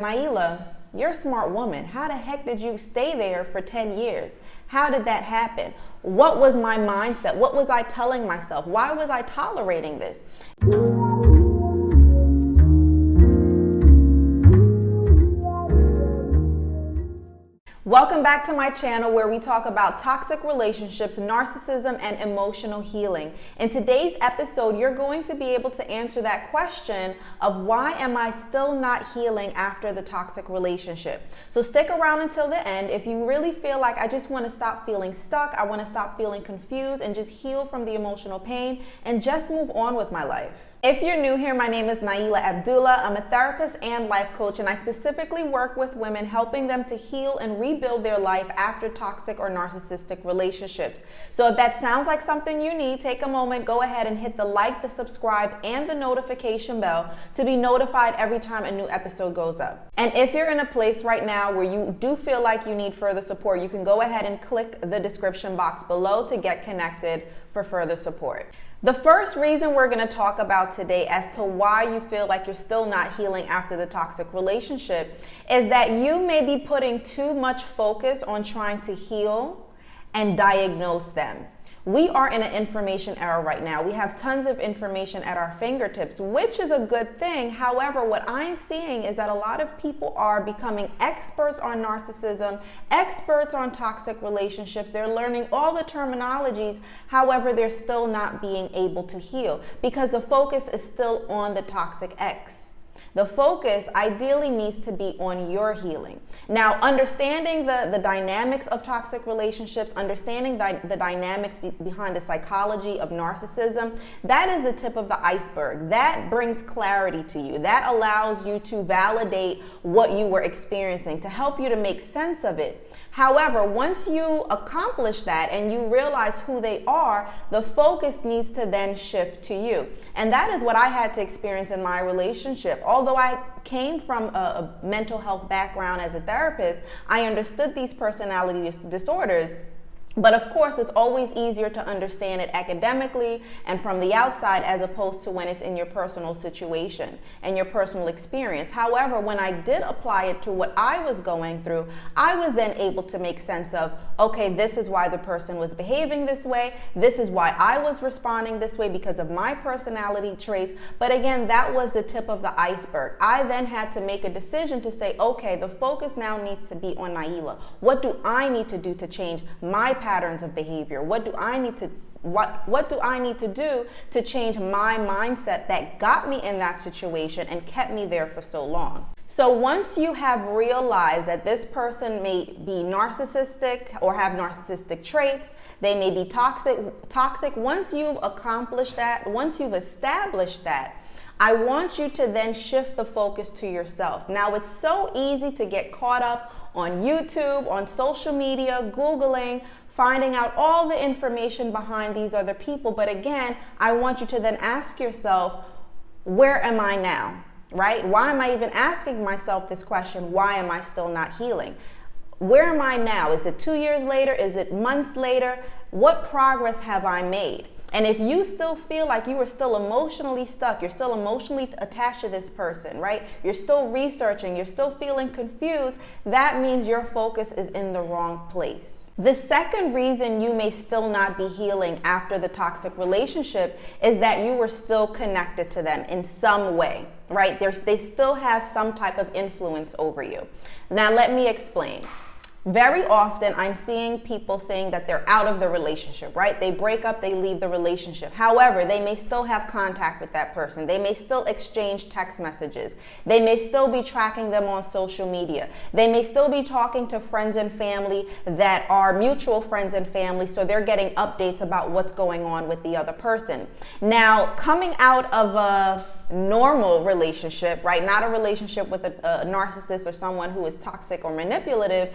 Nailah, you're a smart woman. How the heck did you stay there for 10 years? How did that happen? What was my mindset? What was I telling myself? Why was I tolerating this? Welcome back to my channel where we talk about toxic relationships, narcissism, and emotional healing. In today's episode, you're going to be able to answer that question of why am I still not healing after the toxic relationship? So stick around until the end. If you really feel like I just want to stop feeling stuck, I want to stop feeling confused and just heal from the emotional pain and just move on with my life. If you're new here, my name is Nailah Abdullah. I'm a therapist and life coach, and I specifically work with women, helping them to heal and rebuild their life after toxic or narcissistic relationships. So if that sounds like something you need, take a moment, go ahead and hit the like, the subscribe, and the notification bell to be notified every time a new episode goes up. And if you're in a place right now where you do feel like you need further support, you can go ahead and click the description box below to get connected for further support. The first reason we're going to talk about today as to why you feel like you're still not healing after the toxic relationship is that you may be putting too much focus on trying to heal and diagnose them. We are in an information era right now. We have tons of information at our fingertips, which is a good thing. However, what I'm seeing is that a lot of people are becoming experts on narcissism, experts on toxic relationships. They're learning all the terminologies. However, they're still not being able to heal because the focus is still on the toxic ex. The focus ideally needs to be on your healing. Now, understanding the dynamics of toxic relationships, understanding the dynamics behind the psychology of narcissism, that is the tip of the iceberg. That brings clarity to you. That allows you to validate what you were experiencing, to help you to make sense of it. However, once you accomplish that and you realize who they are, the focus needs to then shift to you. And that is what I had to experience in my relationship. Although I came from a mental health background as a therapist, I understood these personality disorders. But of course, it's always easier to understand it academically and from the outside as opposed to when it's in your personal situation and your personal experience. However, when I did apply it to what I was going through, I was then able to make sense of, okay, this is why the person was behaving this way. This is why I was responding this way because of my personality traits. But again, that was the tip of the iceberg. I then had to make a decision to say, okay, the focus now needs to be on Nailah. What do I need to do to change my patterns of behavior? What do I need to do to change my mindset that got me in that situation and kept me there for so long? So once you have realized that this person may be narcissistic or have narcissistic traits, they may be toxic, once you've accomplished that, once you've established that, I want you to then shift the focus to yourself. Now, it's so easy to get caught up on YouTube, on social media, Googling, finding out all the information behind these other people. But again, I want you to then ask yourself, where am I now, right? Why am I even asking myself this question? Why am I still not healing? Where am I now? Is it 2 years later? Is it months later? What progress have I made? And if you still feel like you are still emotionally stuck, you're still emotionally attached to this person, right? You're still researching, you're still feeling confused, that means your focus is in the wrong place. The second reason you may still not be healing after the toxic relationship is that you were still connected to them in some way, right? They still have some type of influence over you. Now, let me explain. Very often I'm seeing people saying that they're out of the relationship, right? They break up, they leave the relationship. However, they may still have contact with that person. They may still exchange text messages. They may still be tracking them on social media. They may still be talking to friends and family that are mutual friends and family, so they're getting updates about what's going on with the other person. Now, coming out of a normal relationship, right? Not a relationship with a narcissist or someone who is toxic or manipulative,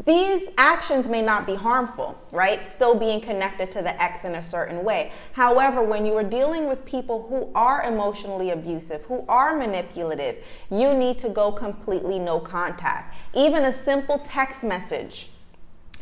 these actions may not be harmful, right? Still being connected to the ex in a certain way. However, when you are dealing with people who are emotionally abusive, who are manipulative, you need to go completely no contact. Even a simple text message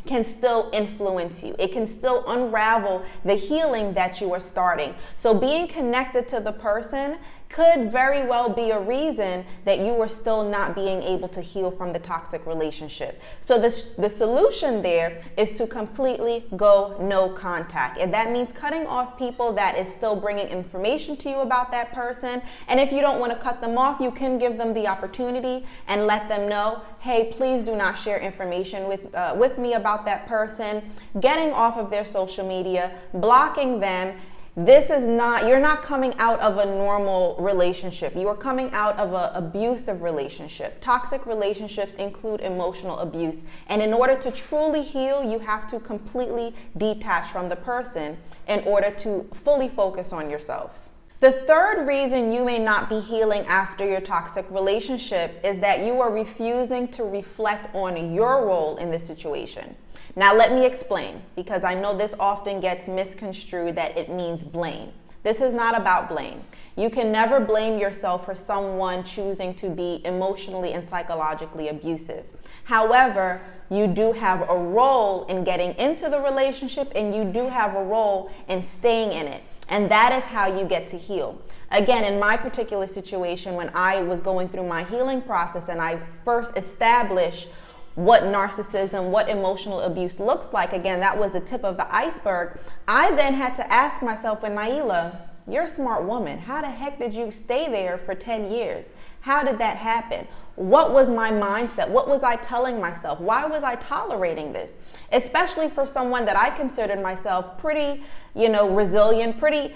can still influence you. It can still unravel the healing that you are starting. So being connected to the person could very well be a reason that you are still not being able to heal from the toxic relationship. So the solution there is to completely go no contact. And that means cutting off people that is still bringing information to you about that person. And if you don't want to cut them off, you can give them the opportunity and let them know, hey, please do not share information with me about that person, getting off of their social media, blocking them. You're not coming out of a normal relationship. You are coming out of an abusive relationship. Toxic relationships include emotional abuse. And in order to truly heal, you have to completely detach from the person in order to fully focus on yourself. The third reason you may not be healing after your toxic relationship is that you are refusing to reflect on your role in the situation. Now, let me explain, because I know this often gets misconstrued that it means blame. This is not about blame. You can never blame yourself for someone choosing to be emotionally and psychologically abusive. However, you do have a role in getting into the relationship, and you do have a role in staying in it. And that is how you get to heal. Again, in my particular situation, when I was going through my healing process and I first established what narcissism, what emotional abuse looks like, again, that was the tip of the iceberg. I then had to ask myself, and Nailah, you're a smart woman. How the heck did you stay there for 10 years? How did that happen? What was my mindset? What was I telling myself? Why was I tolerating this? Especially for someone that I considered myself pretty, resilient, pretty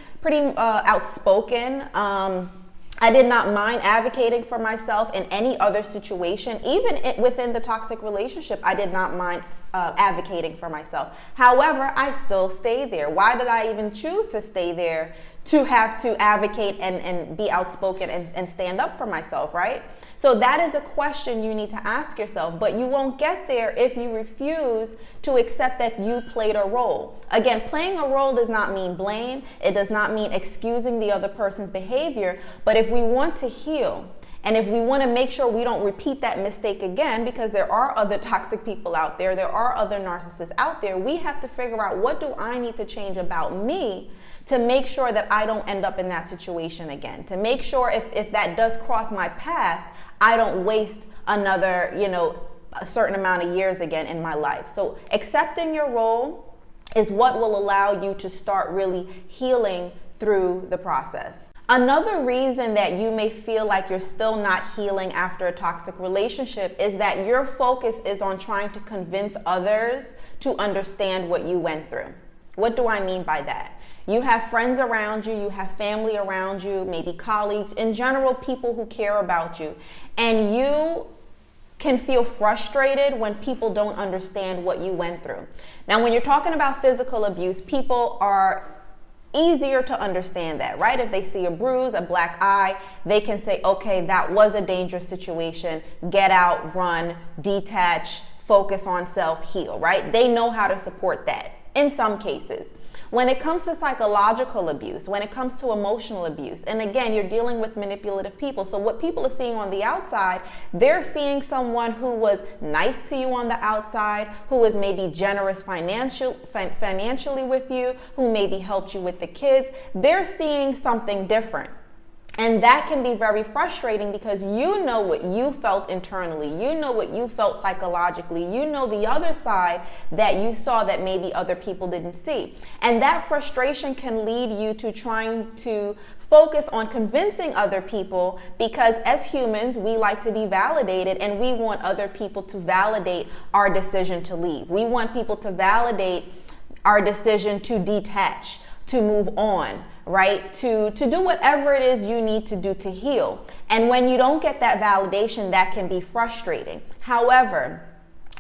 outspoken. I did not mind advocating for myself in any other situation. Even within the toxic relationship, I did not mind advocating for myself. However, I still stayed there. Why did I even choose to stay there? To have to advocate and be outspoken and stand up for myself, right? So that is a question you need to ask yourself, but you won't get there if you refuse to accept that you played a role. Again, playing a role does not mean blame. It does not mean excusing the other person's behavior. But if we want to heal, and if we want to make sure we don't repeat that mistake again, because there are other toxic people out there, there are other narcissists out there, we have to figure out, what do I need to change about me to make sure that I don't end up in that situation again, to make sure if that does cross my path, I don't waste another, a certain amount of years again in my life. So accepting your role is what will allow you to start really healing through the process. Another reason that you may feel like you're still not healing after a toxic relationship is that your focus is on trying to convince others to understand what you went through. What do I mean by that? You have friends around you, you have family around you, maybe colleagues, in general, people who care about you. And you can feel frustrated when people don't understand what you went through. Now, when you're talking about physical abuse, people are easier to understand that, right? If they see a bruise, a black eye, they can say, okay, that was a dangerous situation. Get out, run, detach, focus on self, heal, right? They know how to support that in some cases. When it comes to psychological abuse, when it comes to emotional abuse, and again, you're dealing with manipulative people. So what people are seeing on the outside, they're seeing someone who was nice to you on the outside, who was maybe generous financially with you, who maybe helped you with the kids. They're seeing something different. And that can be very frustrating because you know what you felt internally. You know what you felt psychologically. You know the other side that you saw that maybe other people didn't see. And that frustration can lead you to trying to focus on convincing other people, because as humans, we like to be validated and we want other people to validate our decision to leave. We want people to validate our decision to detach, to move on, right? To do whatever it is you need to do to heal. And when you don't get that validation, that can be frustrating. However,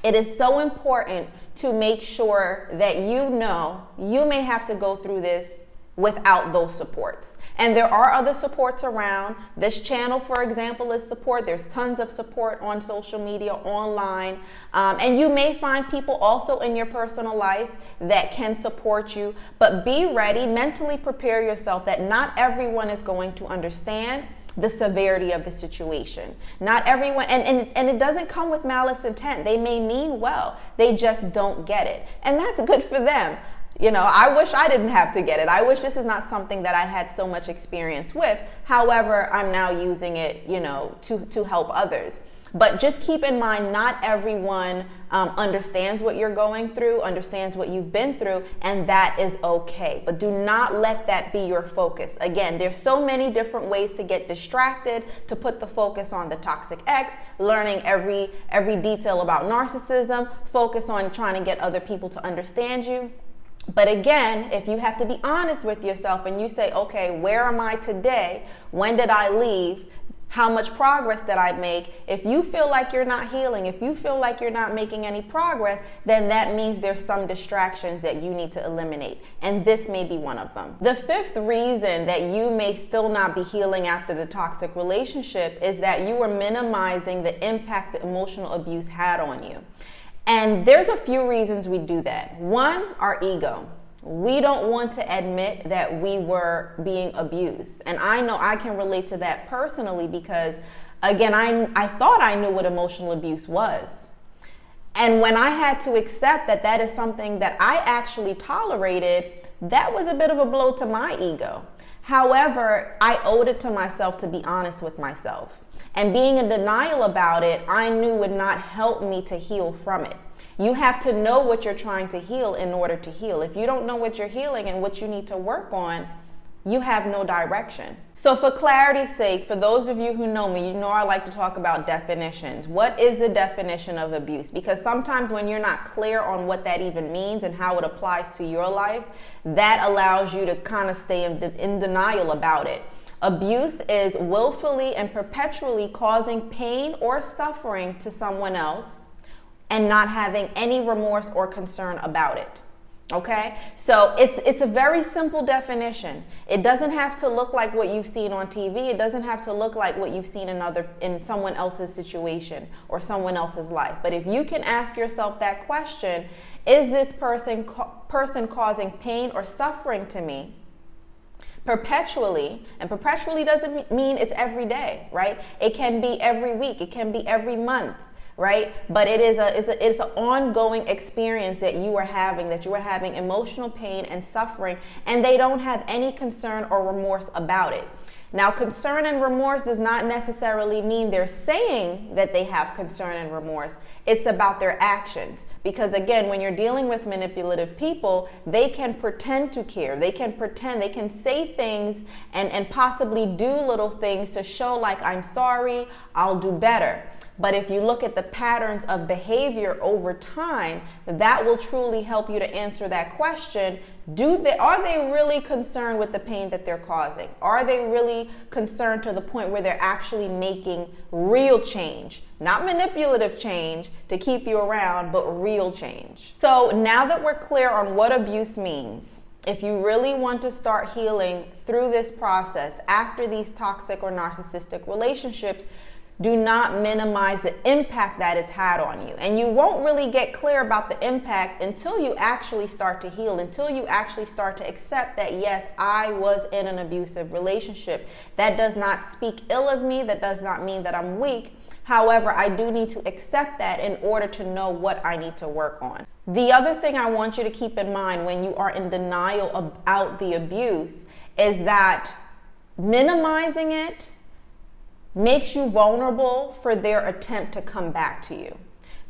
it is so important to make sure that you know you may have to go through this without those supports. And there are other supports around. This channel, for example, is support. There's tons of support on social media, online. And you may find people also in your personal life that can support you. But be ready, mentally prepare yourself that not everyone is going to understand the severity of the situation. Not everyone, and it doesn't come with malice intent. They may mean well, they just don't get it. And that's good for them. I wish I didn't have to get it. I wish this is not something that I had so much experience with. However, I'm now using it, to help others. But just keep in mind, not everyone understands what you're going through, understands what you've been through, and that is okay. But do not let that be your focus. Again, there's so many different ways to get distracted, to put the focus on the toxic ex, learning every detail about narcissism, focus on trying to get other people to understand you. But again, if you have to be honest with yourself and you say, okay, where am I today? When did I leave? How much progress did I make? If you feel like you're not healing, if you feel like you're not making any progress, then that means there's some distractions that you need to eliminate. And this may be one of them. The fifth reason that you may still not be healing after the toxic relationship is that you are minimizing the impact the emotional abuse had on you. And there's a few reasons we do that. One, our ego. We don't want to admit that we were being abused. And I know I can relate to that personally because, again, I thought I knew what emotional abuse was. And when I had to accept that that is something that I actually tolerated, that was a bit of a blow to my ego. However, I owed it to myself to be honest with myself. And being in denial about it, I knew would not help me to heal from it. You have to know what you're trying to heal in order to heal. If you don't know what you're healing and what you need to work on, you have no direction. So for clarity's sake, for those of you who know me, you know I like to talk about definitions. What is the definition of abuse? Because sometimes when you're not clear on what that even means and how it applies to your life, that allows you to kind of stay in denial about it. Abuse is willfully and perpetually causing pain or suffering to someone else and not having any remorse or concern about it. Okay? So it's a very simple definition. It doesn't have to look like what you've seen on TV. It doesn't have to look like what you've seen in someone else's situation or someone else's life. But if you can ask yourself that question, is this person causing pain or suffering to me perpetually? And perpetually doesn't mean it's every day, right? It can be every week. It can be every month. Right? But it's an ongoing experience that you are having emotional pain and suffering, and they don't have any concern or remorse about it. Now, concern and remorse does not necessarily mean they're saying that they have concern and remorse. It's about their actions. Because again, when you're dealing with manipulative people, they can pretend to care. They can say things and possibly do little things to show like, I'm sorry, I'll do better. But if you look at the patterns of behavior over time, that will truly help you to answer that question. Are they really concerned with the pain that they're causing? Are they really concerned to the point where they're actually making real change? Not manipulative change to keep you around, but real change. So now that we're clear on what abuse means, if you really want to start healing through this process after these toxic or narcissistic relationships, do not minimize the impact that it's had on you. And you won't really get clear about the impact until you actually start to heal, until you actually start to accept that, yes, I was in an abusive relationship. That does not speak ill of me. That does not mean that I'm weak. However, I do need to accept that in order to know what I need to work on. The other thing I want you to keep in mind when you are in denial about the abuse is that minimizing it makes you vulnerable for their attempt to come back to you.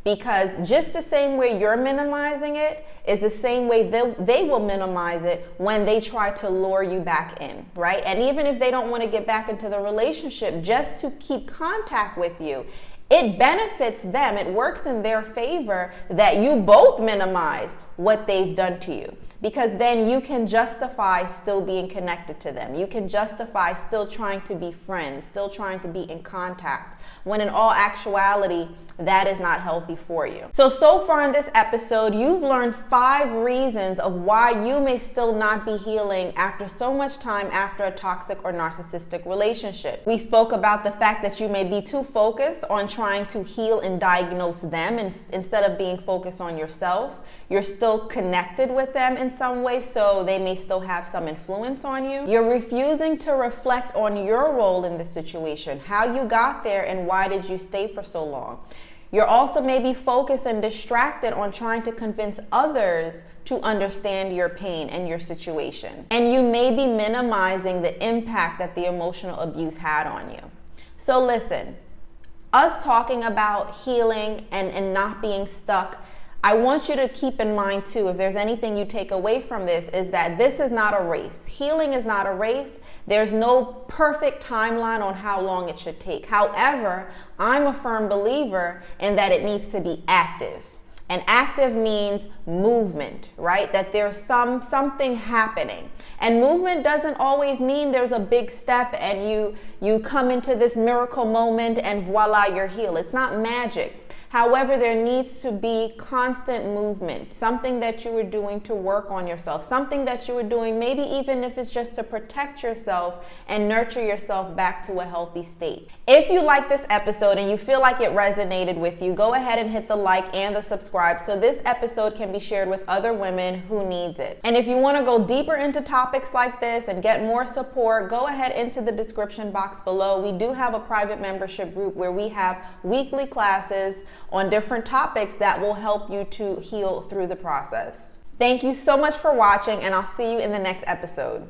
Because just the same way you're minimizing it is the same way they will minimize it when they try to lure you back in, right? And even if they don't want to get back into the relationship, just to keep contact with you, it benefits them. It works in their favor that you both minimize what they've done to you. Because then you can justify still being connected to them. You can justify still trying to be friends, still trying to be in contact, when in all actuality, that is not healthy for you. So far in this episode, you've learned 5 reasons of why you may still not be healing after so much time after a toxic or narcissistic relationship. We spoke about the fact that you may be too focused on trying to heal and diagnose them instead of being focused on yourself. You're still connected with them in some way, so they may still have some influence on you. You're refusing to reflect on your role in the situation, how you got there and why did you stay for so long. You're also maybe focused and distracted on trying to convince others to understand your pain and your situation. And you may be minimizing the impact that the emotional abuse had on you. So listen, us talking about healing and not being stuck, I want you to keep in mind too, if there's anything you take away from this, is that this is not a race. Healing is not a race. There's no perfect timeline on how long it should take. However, I'm a firm believer in that it needs to be active. And active means movement, right? That there's something happening. And movement doesn't always mean there's a big step and you come into this miracle moment and voila, you're healed. It's not magic. However, there needs to be constant movement, something that you are doing to work on yourself, something that you are doing, maybe even if it's just to protect yourself and nurture yourself back to a healthy state. If you like this episode and you feel like it resonated with you, go ahead and hit the like and the subscribe so this episode can be shared with other women who needs it. And if you want to go deeper into topics like this and get more support, go ahead into the description box below. We do have a private membership group where we have weekly classes on different topics that will help you to heal through the process. Thank you so much for watching, and I'll see you in the next episode.